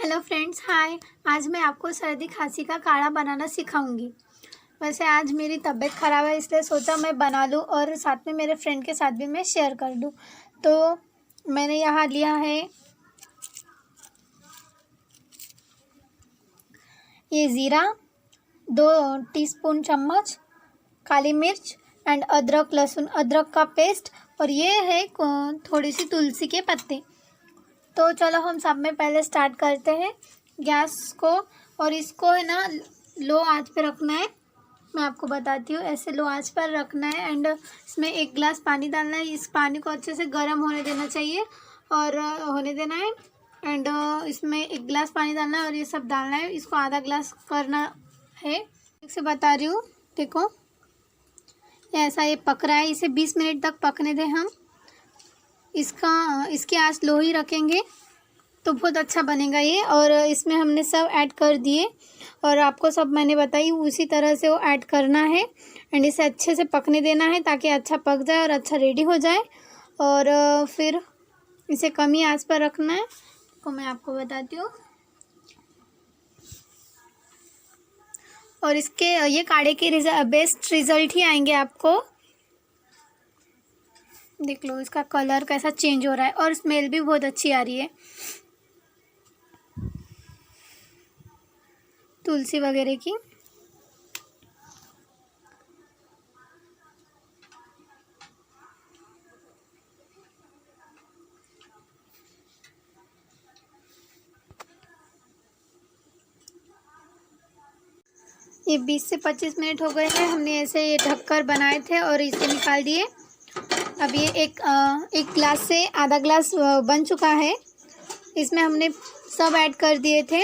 Hello friends, हाय। आज मैं आपको सर्दी खांसी का काढ़ा बनाना सिखाऊंगी। वैसे आज मेरी तबीयत ख़राब है, इसलिए सोचा मैं बना लूँ और साथ में मेरे फ्रेंड के साथ भी मैं शेयर कर दूँ। तो मैंने यहाँ लिया है ये ज़ीरा, 2 टीस्पून चम्मच, काली मिर्च एंड अदरक लहसुन अदरक का पेस्ट, और ये है थोड़ी सी तुलसी के पत्ते। तो चलो हम सब में पहले स्टार्ट करते हैं गैस को, और इसको है ना लो आंच पे रखना है। मैं आपको बताती हूँ, ऐसे लो आंच पर रखना है एंड इसमें 1 गिलास पानी डालना है। इस पानी को अच्छे से गर्म होने देना चाहिए और होने देना है एंड इसमें 1 गिलास पानी डालना है और ये सब डालना है। इसको आधा गिलास करना है। ठीक से बता रही हूँ, देखो ऐसा ये पक रहा है। इसे 20 मिनट तक पकने दें हम। इसकी आंच लो ही रखेंगे तो बहुत अच्छा बनेगा ये। और इसमें हमने सब ऐड कर दिए और आपको सब मैंने बताई उसी तरह से वो ऐड करना है एंड इसे अच्छे से पकने देना है ताकि अच्छा पक जाए और अच्छा रेडी हो जाए। और फिर इसे कम ही आंच पर रखना है। तो मैं आपको बताती हूँ। और इसके ये काढ़े के बेस्ट रिज़ल्ट ही आएंगे आपको। देख लो इसका कलर कैसा चेंज हो रहा है और स्मेल भी बहुत अच्छी आ रही है तुलसी वगैरह की। ये 20 से 25 मिनट हो गए हैं। हमने ऐसे ये ढककर बनाए थे और इसे निकाल दिए। अब ये एक गिलास से आधा गिलास बन चुका है। इसमें हमने सब ऐड कर दिए थे,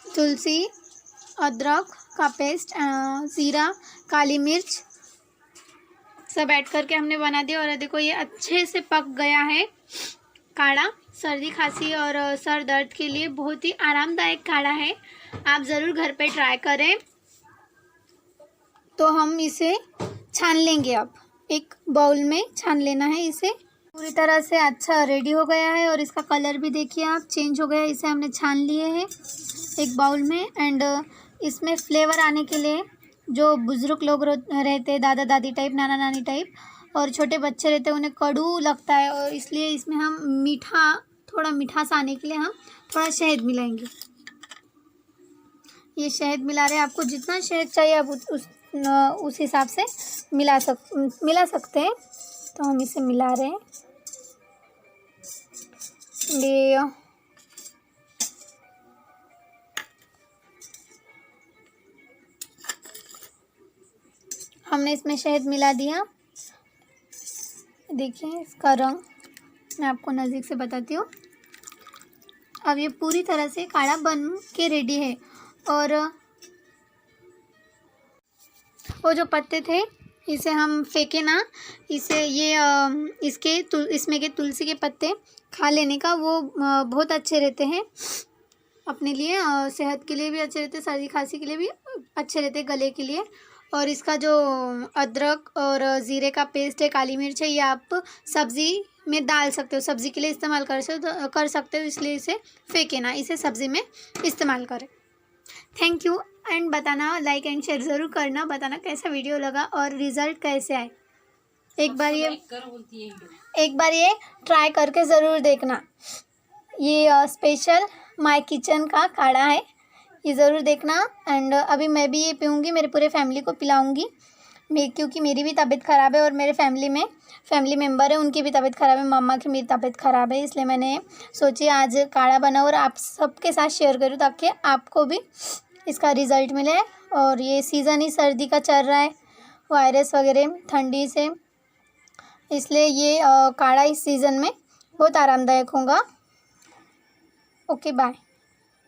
तुलसी अदरक का पेस्ट, ज़ीरा, काली मिर्च सब ऐड करके हमने बना दिया। और देखो ये अच्छे से पक गया है काढ़ा। सर्दी खांसी और सर दर्द के लिए बहुत ही आरामदायक काढ़ा है। आप ज़रूर घर पे ट्राई करें। तो हम इसे छान लेंगे। अब एक बाउल में छान लेना है इसे। पूरी तरह से अच्छा रेडी हो गया है और इसका कलर भी देखिए आप चेंज हो गया है। इसे हमने छान लिए हैं एक बाउल में। एंड इसमें फ्लेवर आने के लिए जो बुज़ुर्ग लोग रहते हैं, दादा दादी टाइप, नाना नानी टाइप, और छोटे बच्चे रहते हैं, उन्हें कड़ू लगता है और इसलिए इसमें हम थोड़ा मीठास आने के लिए हम थोड़ा शहद मिलाएंगे। ये शहद मिला रहे हैं। आपको जितना शहद चाहिए आप उस हिसाब से मिला सकते हैं। तो हम इसे मिला रहे हैं। ये हमने इसमें शहद मिला दिया। देखिए इसका रंग मैं आपको नज़दीक से बताती हूँ। अब ये पूरी तरह से काढ़ा बन के रेडी है। और वो जो पत्ते थे इसे हम फेंके ना, इसे इसमें के तुलसी के पत्ते खा लेने का वो बहुत अच्छे रहते हैं अपने लिए। सेहत के लिए भी अच्छे रहते हैं, सर्दी खांसी के लिए भी अच्छे रहते हैं, गले के लिए। और इसका जो अदरक और ज़ीरे का पेस्ट है, काली मिर्च है, ये आप सब्ज़ी में डाल सकते हो, सब्ज़ी के लिए इस्तेमाल कर सकते हो। इसलिए इसे फेंके ना, इसे सब्ज़ी में इस्तेमाल करें। Thank you. एंड बताना, लाइक एंड शेयर ज़रूर करना, बताना कैसा वीडियो लगा और रिज़ल्ट कैसे आए। एक बार ये ट्राई करके ज़रूर देखना। ये स्पेशल माय किचन का काढ़ा है, ये ज़रूर देखना। एंड अभी मैं भी ये पीऊँगी, मेरे पूरे फैमिली को पिलाऊँगी क्योंकि मेरी भी तबीयत ख़राब है और मेरे फैमिली मेम्बर है, उनकी भी तबीयत ख़राब है। मम्मा की मेरी तबीयत ख़राब है, इसलिए मैंने सोची आज काढ़ा बनाऊँ और आप सबके साथ शेयर करूँ ताकि आपको भी इसका रिज़ल्ट मिले। और ये सीज़न ही सर्दी का चल रहा है, वायरस वगैरह ठंडी से, इसलिए ये काढ़ा इस सीज़न में बहुत आरामदायक होगा। Okay, bye.